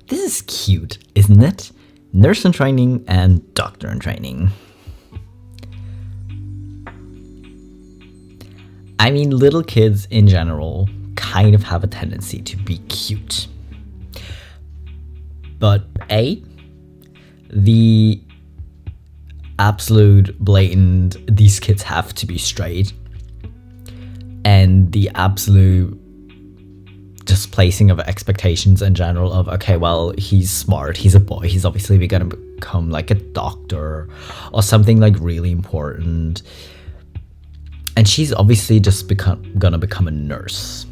This is cute, isn't it? Nurse in training and doctor in training. I mean, little kids in general kind of have a tendency to be cute. But the absolute blatant, these kids have to be straight, and the absolute just placing of expectations in general of, okay, well, he's smart, he's a boy, he's obviously gonna become like a doctor or something like really important, and she's obviously just gonna become a nurse.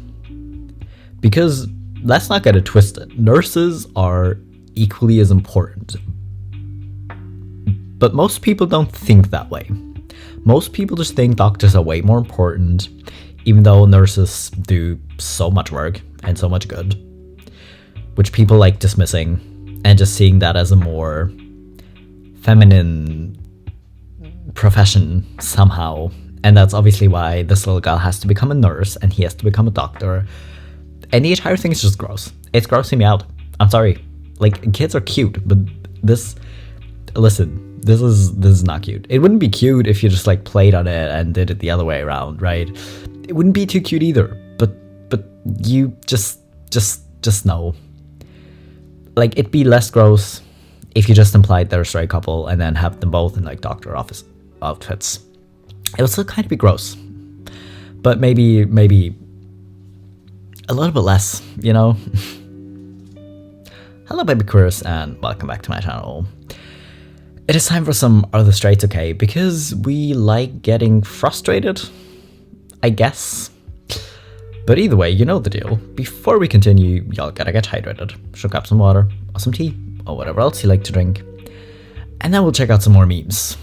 Because let's not get it twisted, nurses are equally as important, but most people don't think that way. Most people just think doctors are way more important, even though nurses do so much work and so much good, which people like dismissing and just seeing that as a more feminine profession somehow. And that's obviously why this little girl has to become a nurse and he has to become a doctor. And the entire thing is just gross. It's grossing me out. I'm sorry. Like, kids are cute, but this is not cute. It wouldn't be cute if you just like played on it and did it the other way around, right? It wouldn't be too cute either, but you just know. Like, it'd be less gross if you just implied they're a straight couple and then have them both in like doctor office outfits. It would still kind of be gross, but maybe a little bit less, you know? Hello BabyQueers and welcome back to my channel. It is time for some Are the Straights Okay? Because we like getting frustrated, I guess. But either way, you know the deal. Before we continue, y'all gotta get hydrated. Should grab some water, or some tea, or whatever else you like to drink. And then we'll check out some more memes.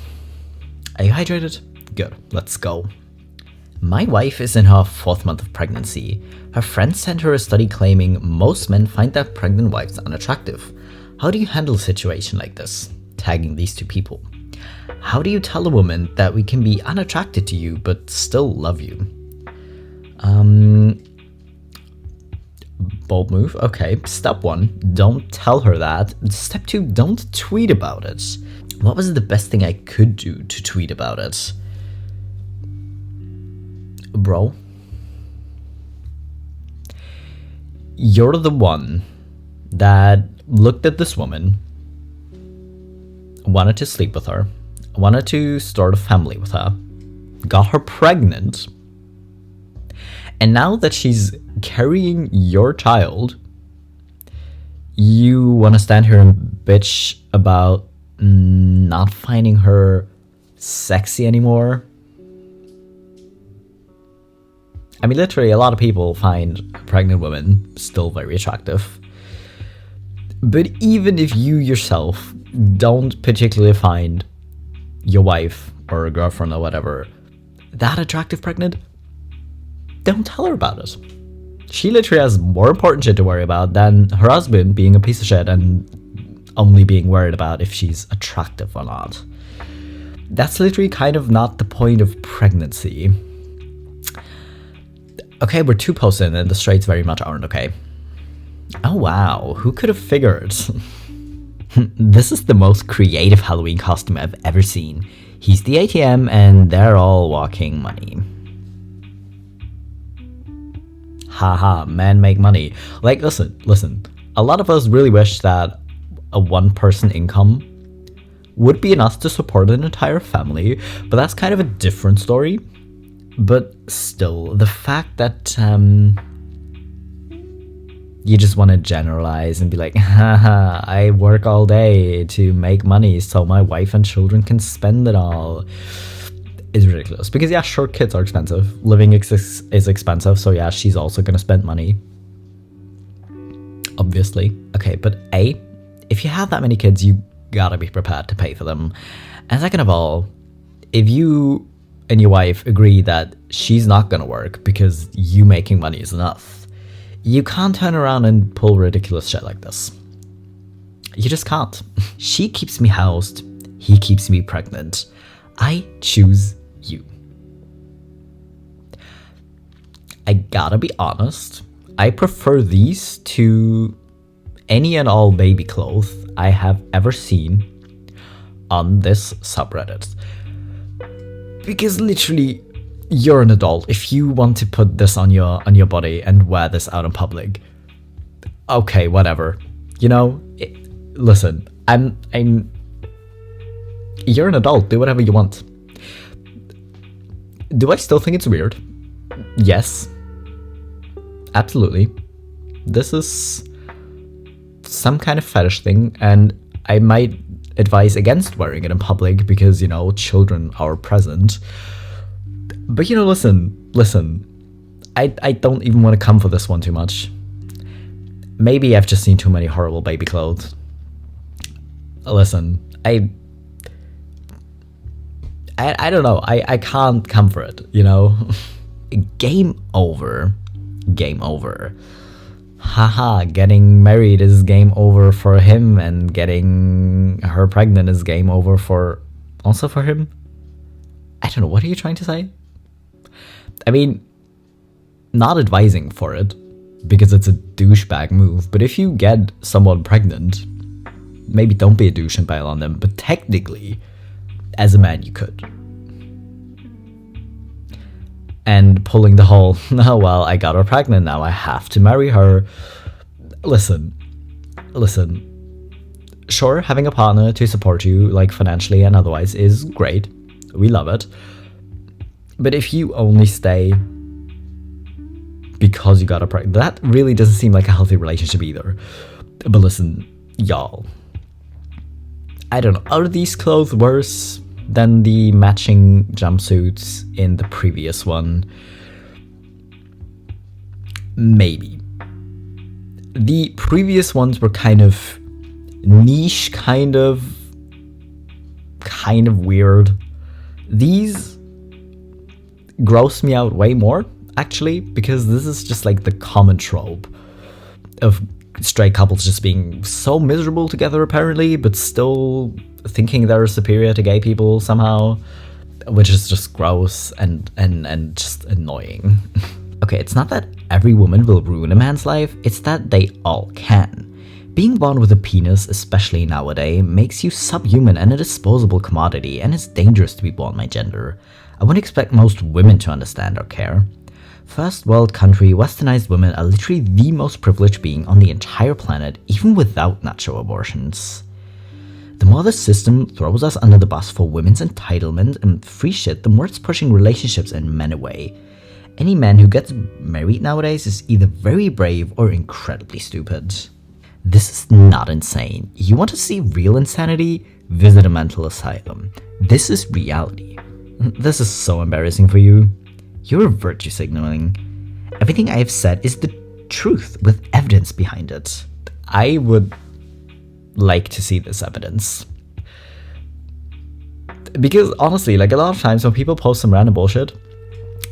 Are you hydrated? Good, let's go. My wife is in her 4th month of pregnancy. Her friends sent her a study claiming most men find their pregnant wives unattractive. How do you handle a situation like this? Tagging these 2 people. How do you tell a woman that we can be unattracted to you but still love you? Bold move. Okay. Step 1, don't tell her that. Step 2, don't tweet about it. What was the best thing I could do to tweet about it? Bro, you're the one that looked at this woman, wanted to sleep with her, wanted to start a family with her, got her pregnant, and now that she's carrying your child, you want to stand here and bitch about not finding her sexy anymore? I mean, literally, a lot of people find pregnant women still very attractive. But even if you yourself don't particularly find your wife or a girlfriend or whatever that attractive pregnant, don't tell her about it. She literally has more important shit to worry about than her husband being a piece of shit and only being worried about if she's attractive or not. That's literally kind of not the point of pregnancy. Okay, we're 2 posts in and the straights very much aren't okay. Oh wow, who could have figured? This is the most creative Halloween costume I've ever seen. He's the ATM and they're all walking money. Haha, men make money. Like, listen. A lot of us really wish that a 1-person income would be enough to support an entire family, but that's kind of a different story. But still, the fact that you just want to generalize and be like, haha, I work all day to make money so my wife and children can spend it all, is ridiculous. Because yeah, sure, kids are expensive. Living is expensive, so yeah, she's also going to spend money. Obviously. Okay, but A, if you have that many kids, you gotta be prepared to pay for them. And second of all, if you and your wife agree that she's not gonna work because you making money is enough, you can't turn around and pull ridiculous shit like this. You just can't. She keeps me housed, he keeps me pregnant. I choose you. I gotta be honest, I prefer these to any and all baby clothes I have ever seen on this subreddit. Because literally, you're an adult. If you want to put this on your body and wear this out in public, okay, whatever. Listen, you're an adult. Do whatever you want. Do I still think it's weird? Yes. Absolutely. This is some kind of fetish thing, and I might advise against wearing it in public because, children are present. But, listen. I don't even want to come for this one too much. Maybe I've just seen too many horrible baby clothes. Listen, I don't know. I can't come for it, Game over. Game over. Haha, getting married is game over for him, and getting her pregnant is game over for him? I don't know, what are you trying to say? I mean, not advising for it, because it's a douchebag move, but if you get someone pregnant, maybe don't be a douche and bail on them, but technically, as a man, you could. And pulling the whole, oh, well, I got her pregnant, now I have to marry her. Listen. Sure, having a partner to support you, like financially and otherwise, is great. We love it. But if you only stay because you got her pregnant, that really doesn't seem like a healthy relationship either. But listen, y'all. I don't know, are these clothes worse than the matching jumpsuits in the previous one? Maybe. The previous ones were kind of niche, kind of weird. These gross me out way more, actually, because this is just like the common trope of straight couples just being so miserable together apparently, but still thinking they're superior to gay people somehow, which is just gross and just annoying. Okay, it's not that every woman will ruin a man's life, it's that they all can. Being born with a penis, especially nowadays, makes you subhuman and a disposable commodity, and it's dangerous to be born my gender. I wouldn't expect most women to understand or care. First world country, westernized women are literally the most privileged being on the entire planet, even without natural abortions. The more the system throws us under the bus for women's entitlement and free shit, the more it's pushing relationships and men away. Any man who gets married nowadays is either very brave or incredibly stupid. This is not insane. You want to see real insanity? Visit a mental asylum. This is reality. This is so embarrassing for you. You're virtue signaling. Everything I have said is the truth with evidence behind it. I would like to see this evidence. Because honestly, like a lot of times when people post some random bullshit,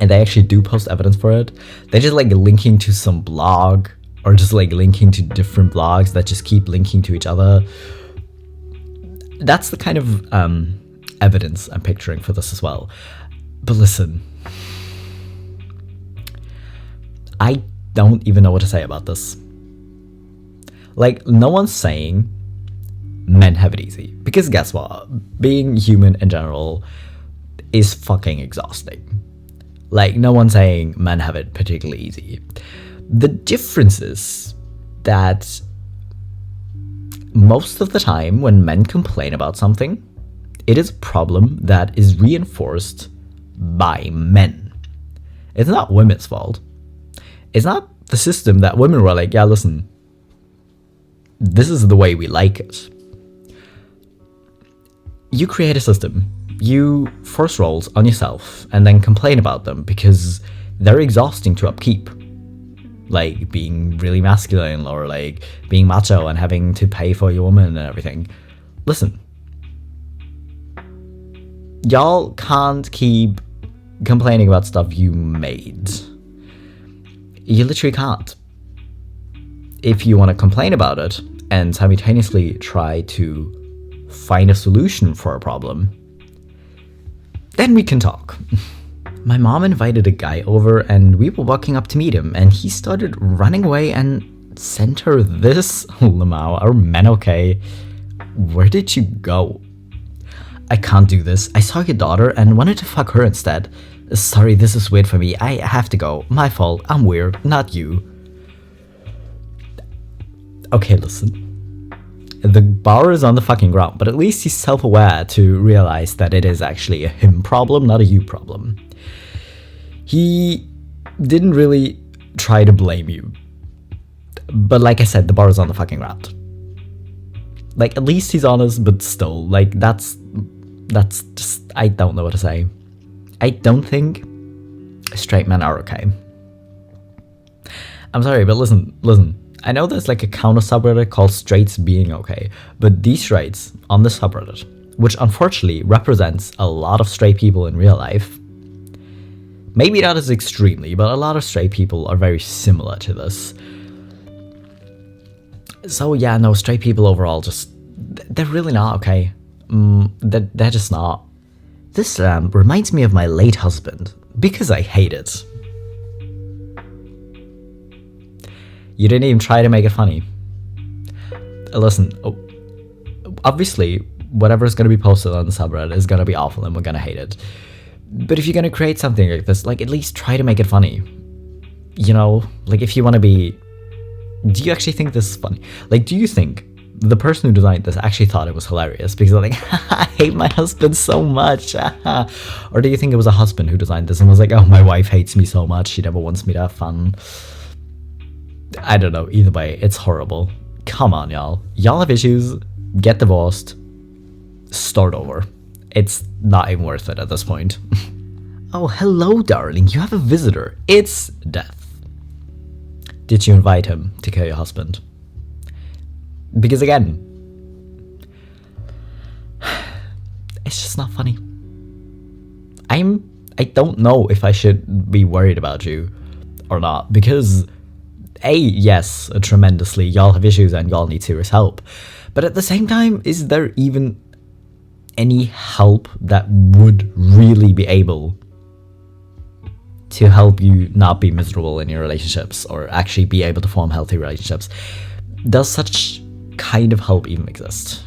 and they actually do post evidence for it, they're just like linking to some blog, or just like linking to different blogs that just keep linking to each other. That's the kind of evidence I'm picturing for this as well. But listen, I don't even know what to say about this. Like, no one's saying men have it easy. Because guess what? Being human in general is fucking exhausting. Like, no one's saying men have it particularly easy. The difference is that most of the time when men complain about something, it is a problem that is reinforced by men. It's not women's fault. It's not the system that women were like, yeah, listen, this is the way we like it. You create a system, you force roles on yourself, and then complain about them because they're exhausting to upkeep. Like being really masculine, or like being macho and having to pay for your woman and everything. Listen, y'all can't keep complaining about stuff you made. You literally can't. If you want to complain about it and simultaneously try to find a solution for a problem, then we can talk. My mom invited a guy over and we were walking up to meet him, and he started running away and Send her this? Lamau, are men okay? Where did you go? I can't do this. I saw your daughter and wanted to fuck her instead. Sorry, this is weird for me. I have to go. My fault. I'm weird, not you. Okay, listen. The bar is on the fucking ground, but at least he's self-aware to realize that it is actually a him problem, not a you problem. He didn't really try to blame you. But like I said, the bar is on the fucking ground. Like, at least he's honest, but still, like, that's just, I don't know what to say. I don't think straight men are okay. I'm sorry, but listen. I know there's like a counter subreddit called straights being okay, but these straights on the subreddit, which unfortunately represents a lot of straight people in real life, maybe not as extremely, but a lot of straight people are very similar to this. So yeah, no, straight people overall just, they're really not okay. They're just not. This reminds me of my late husband, because I hate it. You didn't even try to make it funny. Listen, obviously, whatever is going to be posted on the subreddit is going to be awful and we're going to hate it. But if you're going to create something like this, like, at least try to make it funny. You know, like, if you want to be... Do you actually think this is funny? Like, do you think the person who designed this actually thought it was hilarious? Because they're like, I hate my husband so much. Or do you think it was a husband who designed this and was like, oh, my wife hates me so much, she never wants me to have fun? I don't know, either way, it's horrible. Come on, y'all. Y'all have issues, get divorced, start over. It's not even worth it at this point. Oh, hello, darling, you have a visitor. It's Death. Did you invite him to kill your husband? Because again, it's just not funny. I don't know if I should be worried about you or not, because yes, tremendously, y'all have issues and y'all need serious help. But at the same time, is there even any help that would really be able to help you not be miserable in your relationships or actually be able to form healthy relationships? Does such kind of help even exist?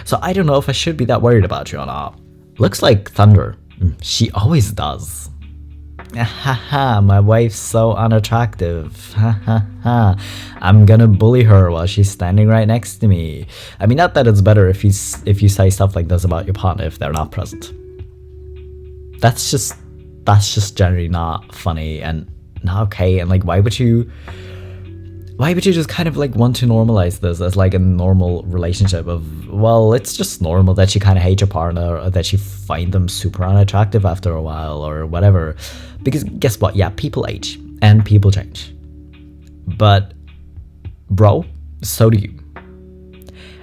So I don't know if I should be that worried about you or not. Looks like thunder. She always does. Haha, my wife's so unattractive. Ha. I'm gonna bully her while she's standing right next to me. I mean, not that it's better if you say stuff like this about your partner if they're not present. That's just generally not funny and not okay. And like, why would you just kind of like want to normalize this as like a normal relationship of, well, it's just normal that you kind of hate your partner or that you find them super unattractive after a while or whatever. Because guess what? Yeah, people age and people change. But bro, so do you.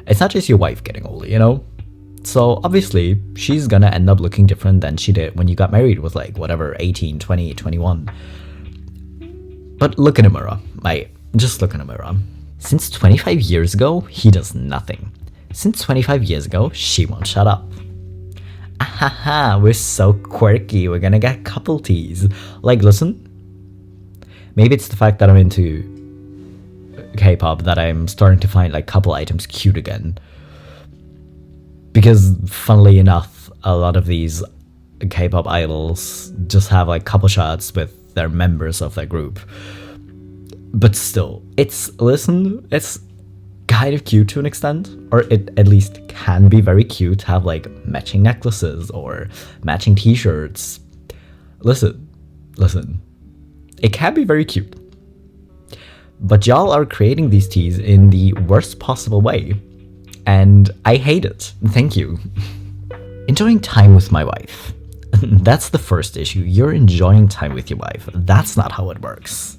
It's not just your wife getting older, you know? So obviously she's gonna end up looking different than she did when you got married with like whatever, 18, 20, 21. But look in a mirror, mate. Just look in a mirror. Since 25 years ago, he does nothing. Since 25 years ago, she won't shut up. Ahaha, we're so quirky, we're gonna get couple teas. Like, listen, maybe it's the fact that I'm into K-pop that I'm starting to find like couple items cute again. Because funnily enough, a lot of these K-pop idols just have like couple shots with their members of their group. But still, it's kind of cute to an extent, or it at least can be very cute to have like matching necklaces or matching t-shirts. Listen, it can be very cute. But y'all are creating these teas in the worst possible way, and I hate it. Thank you. Enjoying time with my wife. That's the first issue. You're enjoying time with your wife. That's not how it works.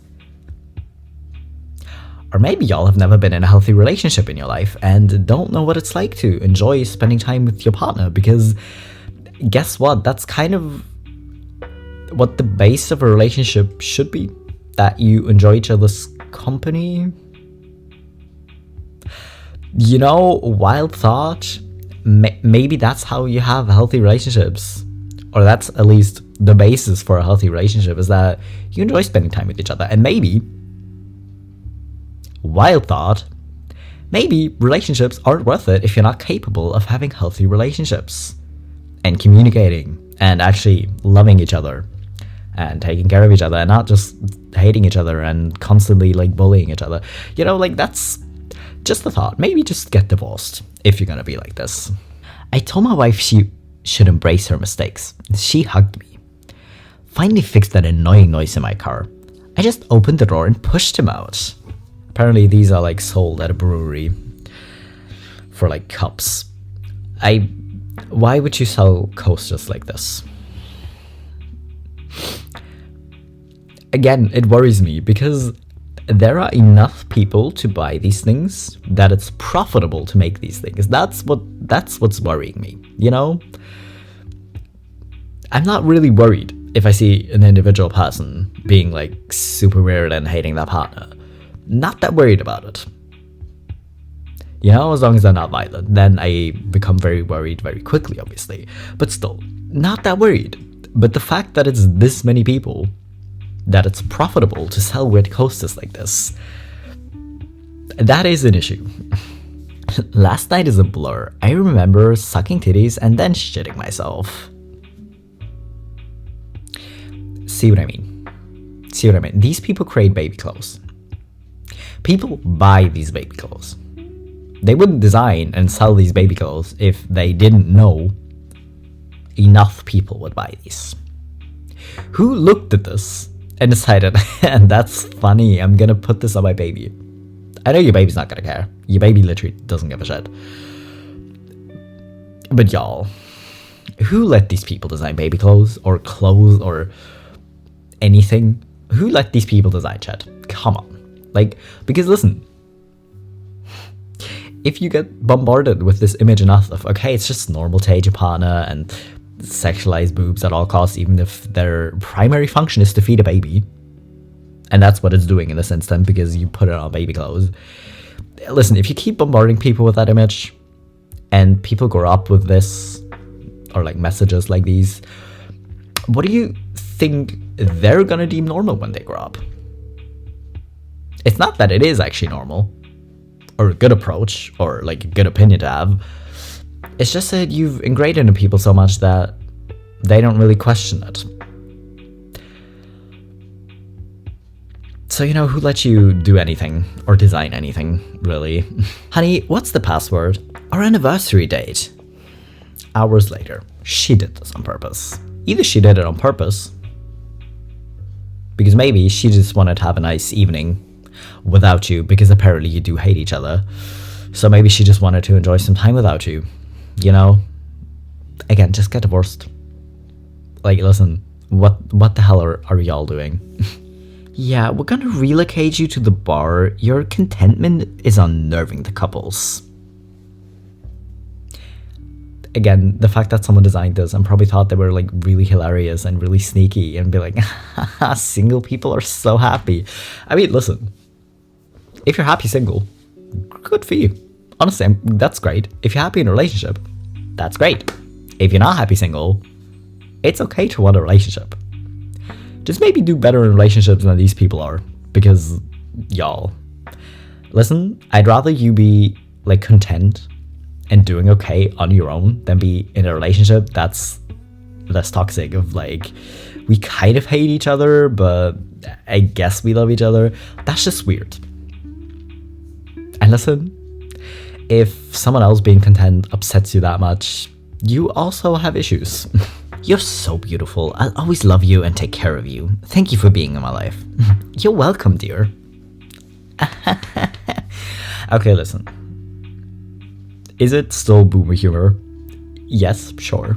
Or maybe y'all have never been in a healthy relationship in your life and don't know what it's like to enjoy spending time with your partner, because guess what? That's kind of what the base of a relationship should be, that you enjoy each other's company. You know, wild thought, maybe that's how you have healthy relationships, or that's at least the basis for a healthy relationship, is that you enjoy spending time with each other. And maybe Wild thought. Maybe relationships aren't worth it if you're not capable of having healthy relationships and communicating and actually loving each other and taking care of each other and not just hating each other and constantly like bullying each other. You know, like that's just a thought. Maybe just get divorced if you're gonna be like this. I told my wife she should embrace her mistakes. She hugged me. Finally fixed that annoying noise in my car. I just opened the door and pushed him out. Apparently these are like sold at a brewery for like cups. Why would you sell coasters like this? Again, it worries me because there are enough people to buy these things that it's profitable to make these things. That's what's worrying me, you know? I'm not really worried if I see an individual person being like super weird and hating their partner. Not that worried about it. You know, as long as they're not violent, then I become very worried very quickly, obviously. But still, not that worried. But the fact that it's this many people, that it's profitable to sell weird coasters like this, that is an issue. Last night is a blur. I remember sucking titties and then shitting myself. See what I mean? See what I mean? These people create baby clothes. People buy these baby clothes. They wouldn't design and sell these baby clothes if they didn't know enough people would buy these. Who looked at this and decided, and that's funny, I'm gonna put this on my baby? I know your baby's not gonna care. Your baby literally doesn't give a shit. But y'all, who let these people design baby clothes or anything? Who let these people design shit? Come on. Like, because listen, if you get bombarded with this image enough of, okay, it's just normal to hate your partner and sexualize boobs at all costs, even if their primary function is to feed a baby, and that's what it's doing in this instant because you put it on baby clothes. Listen, if you keep bombarding people with that image and people grow up with this or like messages like these, what do you think they're gonna deem normal when they grow up? It's not that it is actually normal or a good approach or like a good opinion to have. It's just that you've ingrained it into people so much that they don't really question it. So, you know, who let you do anything or design anything, really? Honey, what's the password? Our anniversary date. Hours later, she did this on purpose. Either she did it on purpose, because maybe she just wanted to have a nice evening without you, because apparently you do hate each other. So maybe she just wanted to enjoy some time without you. You know? Again, just get divorced. Like, listen, what the hell are y'all doing? Yeah, we're gonna relocate you to the bar. Your contentment is unnerving the couples. Again, the fact that someone designed this and probably thought they were like really hilarious and really sneaky and be like, haha, single people are so happy. I mean, listen, if you're happy single, good for you. Honestly, that's great. If you're happy in a relationship, that's great. If you're not happy single, it's okay to want a relationship. Just maybe do better in relationships than these people are, because y'all, listen, I'd rather you be like content and doing okay on your own than be in a relationship that's less toxic, of like, we kind of hate each other, but I guess we love each other. That's just weird. And listen, if someone else being content upsets you that much, you also have issues. You're so beautiful. I'll always love you and take care of you. Thank you for being in my life. You're welcome, dear. Okay, listen. Is it still boomer humor? Yes, sure.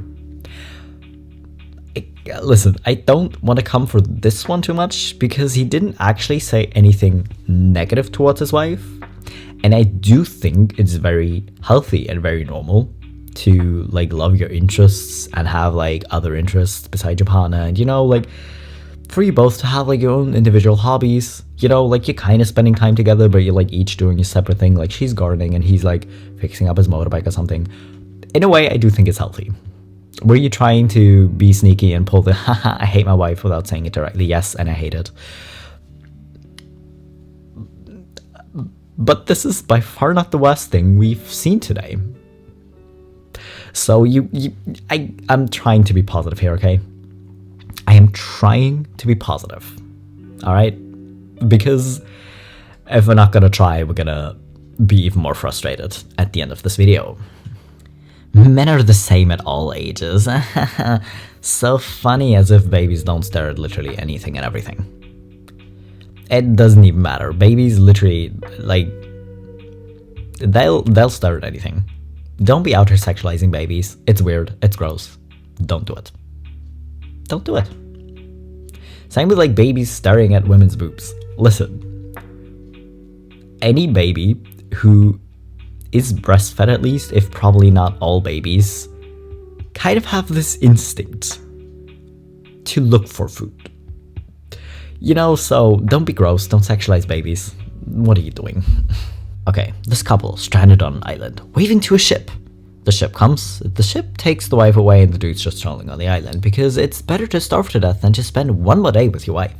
Listen, I don't want to come for this one too much because he didn't actually say anything negative towards his wife. And I do think it's very healthy and very normal to like love your interests and have like other interests besides your partner, and you know, like for you both to have like your own individual hobbies, you know, like you're kind of spending time together but you're like each doing a separate thing. Like she's gardening and he's like fixing up his motorbike or something. In a way, I do think it's healthy. Were you trying to be sneaky and pull the haha I hate my wife without saying it directly? Yes, and I hate it. But this is by far not the worst thing we've seen today. So I'm trying to be positive here, okay? I am trying to be positive, all right? Because if we're not gonna try, we're gonna be even more frustrated at the end of this video. Men are the same at all ages. So funny, as if babies don't stare at literally anything and everything. It doesn't even matter. Babies literally, like, they'll stare at anything. Don't be out here sexualizing babies. It's weird. It's gross. Don't do it. Don't do it. Same with like babies staring at women's boobs. Listen, any baby who is breastfed, at least, if probably not all babies, kind of have this instinct to look for food. You know, so don't be gross, don't sexualize babies. What are you doing? Okay, this couple stranded on an island, waving to a ship. The ship comes, the ship takes the wife away, and the dude's just chilling on the island because it's better to starve to death than to spend one more day with your wife.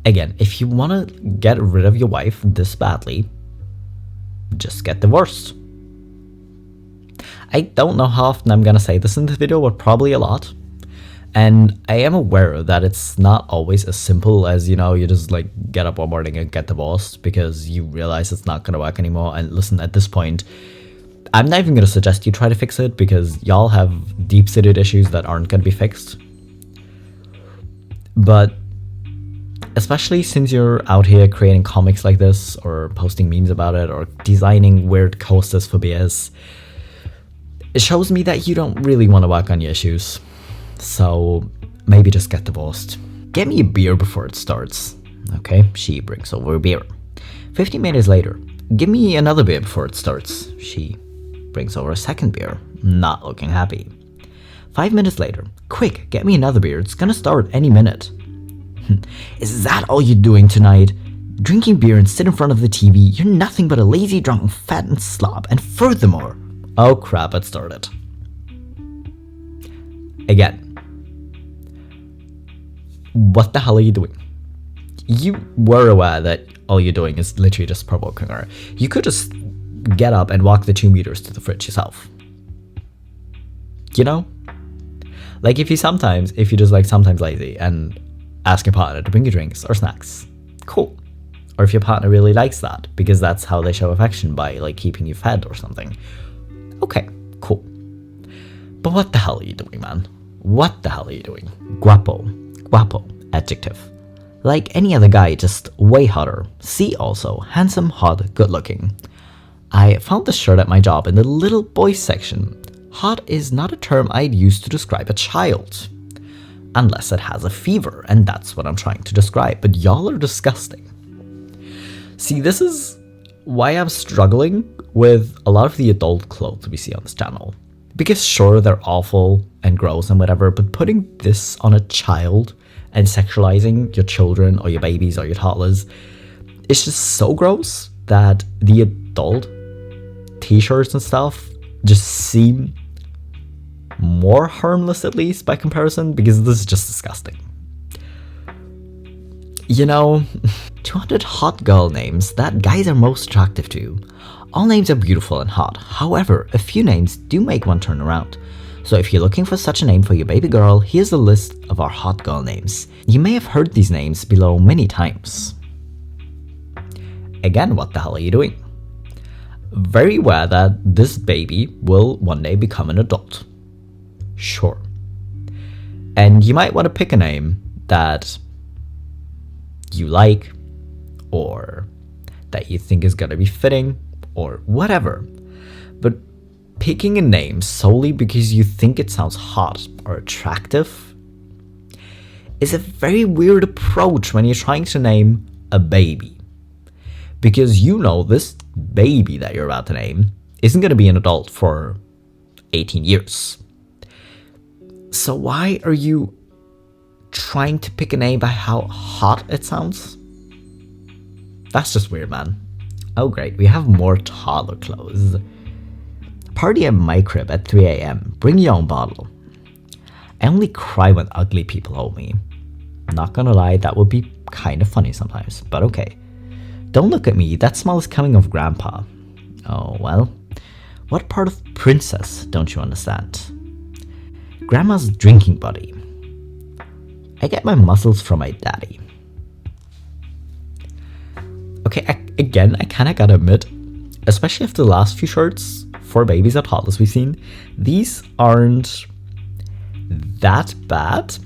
Again, if you want to get rid of your wife this badly, just get divorced. I don't know how often I'm gonna say this in this video, but probably a lot. And I am aware that it's not always as simple as, you know, you just like get up one morning and get divorced because you realize it's not gonna work anymore. And listen, at this point, I'm not even gonna suggest you try to fix it because y'all have deep-seated issues that aren't gonna be fixed. But especially since you're out here creating comics like this, or posting memes about it, or designing weird coasters for BS, it shows me that you don't really want to work on your issues. So maybe just get divorced. Get me a beer before it starts. Okay, she brings over a beer. 15 minutes later, give me another beer before it starts. She brings over a second beer, not looking happy. 5 minutes later, quick, get me another beer, it's gonna start any minute. Is that all you're doing tonight? Drinking beer and sit in front of the TV, you're nothing but a lazy, drunken, fattened slob, and furthermore... Oh crap, it started. Again. What the hell are you doing? You were aware that all you're doing is literally just provoking her. You could just get up and walk the 2 meters to the fridge yourself. You know? Like if you're just like sometimes lazy and ask your partner to bring you drinks or snacks, cool. Or if your partner really likes that because that's how they show affection, by like keeping you fed or something, okay, cool. But what the hell are you doing, man? What the hell are you doing? Guapo, adjective. Like any other guy, just way hotter. See also, handsome, hot, good looking. I found this shirt at my job in the little boys section. Hot is not a term I'd use to describe a child. Unless it has a fever, and that's what I'm trying to describe, but y'all are disgusting. See, this is why I'm struggling with a lot of the adult clothes we see on this channel. Because sure, they're awful and gross and whatever, but putting this on a child and sexualizing your children or your babies or your toddlers, it's just so gross that the adult t-shirts and stuff just seem more harmless, at least by comparison, because this is just disgusting. You know, 200 hot girl names that guys are most attractive to. All names are beautiful and hot, however, a few names do make one turn around. So if you're looking for such a name for your baby girl, here's a list of our hot girl names. You may have heard these names below many times. Again, what the hell are you doing? Very aware that this baby will one day become an adult. Sure. And you might want to pick a name that you like, or that you think is going to be fitting, or whatever. But picking a name solely because you think it sounds hot or attractive is a very weird approach when you're trying to name a baby. Because you know this baby that you're about to name isn't going to be an adult for 18 years. So why are you trying to pick a name by how hot it sounds? That's just weird, man. Oh great, we have more toddler clothes. Party at my crib at 3 AM. Bring your own bottle. I only cry when ugly people hold me. Not gonna lie, that would be kind of funny sometimes, but okay. Don't look at me, that smell is coming of Grandpa. Oh, well. What part of princess don't you understand? Grandma's drinking buddy. I get my muscles from my daddy. Okay, again, I kinda gotta admit, especially after the last few shirts for babies or toddlers we've seen, these aren't that bad.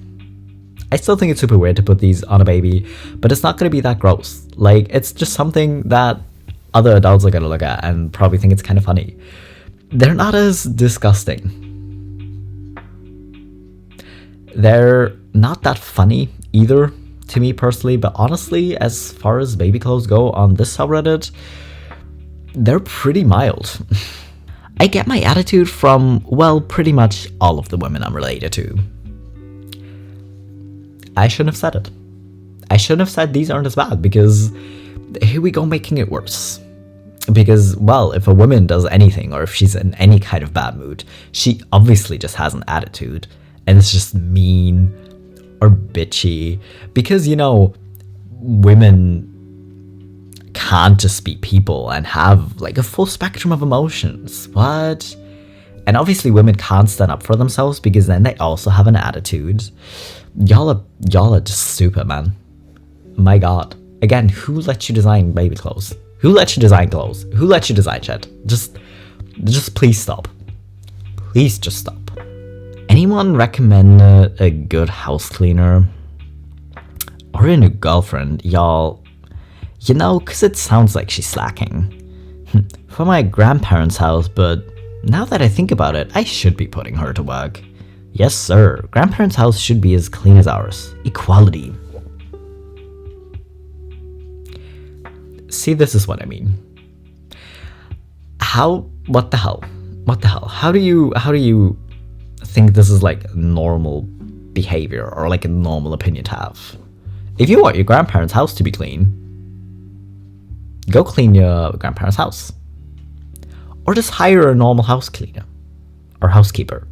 I still think it's super weird to put these on a baby, but it's not gonna be that gross. Like, it's just something that other adults are gonna look at and probably think it's kind of funny. They're not as disgusting. They're not that funny either, to me personally, but honestly, as far as baby clothes go on this subreddit, they're pretty mild. I get my attitude from, well, pretty much all of the women I'm related to. I shouldn't have said it. I shouldn't have said these aren't as bad, because here we go making it worse. Because, well, if a woman does anything, or if she's in any kind of bad mood, she obviously just has an attitude, and it's just mean or bitchy. Because, you know, women can't just be people and have like a full spectrum of emotions. What? And obviously women can't stand up for themselves because then they also have an attitude. Y'all are just stupid, man. My god. Again, who let you design baby clothes? Who let you design clothes? Who let you design shit? Just please stop. Please just stop. Anyone recommend a good house cleaner? Or a new girlfriend, y'all? You know, cause it sounds like she's slacking. For my grandparents' house, but now that I think about it, I should be putting her to work. Yes, sir. Grandparents' house should be as clean as ours. Equality. See, this is what I mean. What the hell? How do you think this is like normal behavior or like a normal opinion to have? If you want your grandparents' house to be clean, go clean your grandparents' house. Or just hire a normal house cleaner or housekeeper.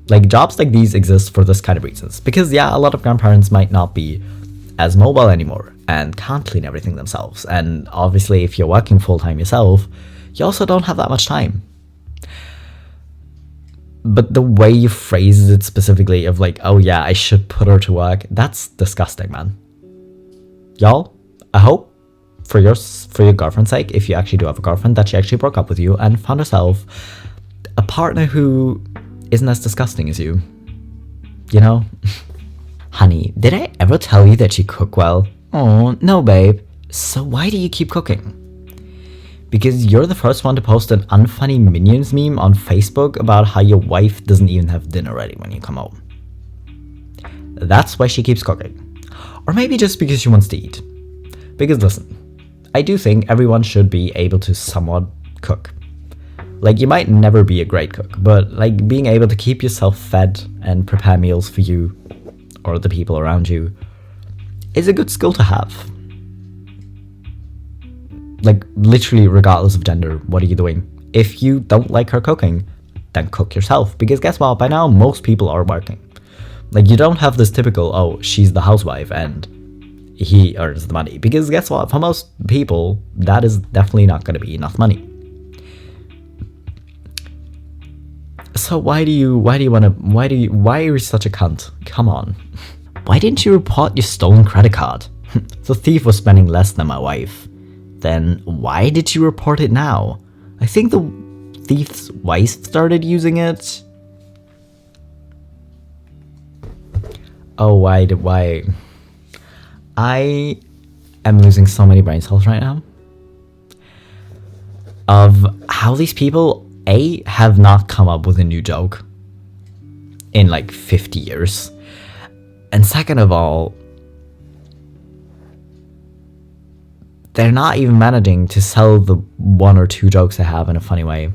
Like, jobs like these exist for this kind of reasons. Because, yeah, a lot of grandparents might not be as mobile anymore and can't clean everything themselves. And obviously, if you're working full-time yourself, you also don't have that much time. But the way you phrase it specifically of like, oh yeah, I should put her to work, that's disgusting, man. Y'all, I hope for your girlfriend's sake, if you actually do have a girlfriend, that she actually broke up with you and found herself a partner who isn't as disgusting as you. You know? Honey, did I ever tell you that you cook well? Oh, no, babe. So why do you keep cooking? Because you're the first one to post an unfunny Minions meme on Facebook about how your wife doesn't even have dinner ready when you come home. That's why she keeps cooking. Or maybe just because she wants to eat. Because listen, I do think everyone should be able to somewhat cook. Like, you might never be a great cook, but like being able to keep yourself fed and prepare meals for you or the people around you is a good skill to have. Like, literally regardless of gender, what are you doing? If you don't like her cooking, then cook yourself. Because guess what? By now, most people are working. Like, you don't have this typical, oh, she's the housewife and he earns the money. Because guess what? For most people, that is definitely not going to be enough money. So why are you such a cunt? Come on. Why didn't you report your stolen credit card? The thief was spending less than my wife. Then why did you report it now? I think the thief's wife started using it. Oh, why? I am losing so many brain cells right now. Of how these people, A, have not come up with a new joke in like 50 years. And second of all, they're not even managing to sell the one or two jokes they have in a funny way.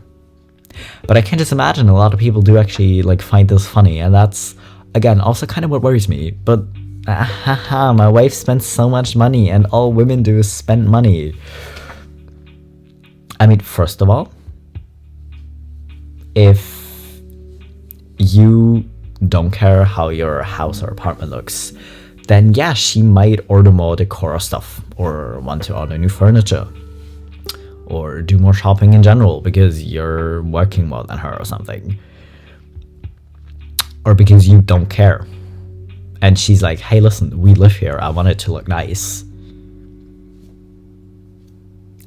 But I can just imagine a lot of people do actually like find this funny, and that's, again, also kind of what worries me. But my wife spends so much money and all women do is spend money. I mean, first of all, if you don't care how your house or apartment looks, then yeah, she might order more decor stuff, or want to order new furniture, or do more shopping in general because you're working more than her or something. Or because you don't care. And she's like, hey, listen, we live here. I want it to look nice.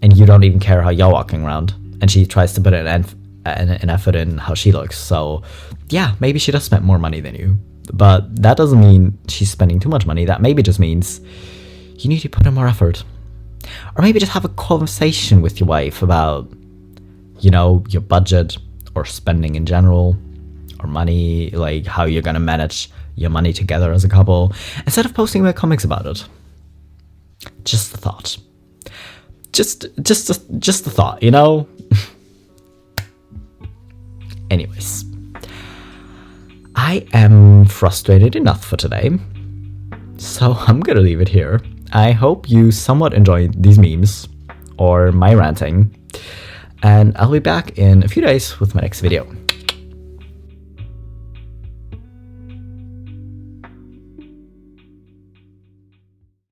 And you don't even care how you're walking around. And she tries to put an effort in how she looks. So yeah, maybe she does spend more money than you. But that doesn't mean she's spending too much money. That maybe just means you need to put in more effort. Or maybe just have a conversation with your wife about, you know, your budget or spending in general, or money, like how you're gonna manage your money together as a couple, instead of posting web comics about it. Just a thought. Just a thought, you know? Anyways. I am frustrated enough for today, so I'm gonna leave it here. I hope you somewhat enjoyed these memes, or my ranting, and I'll be back in a few days with my next video.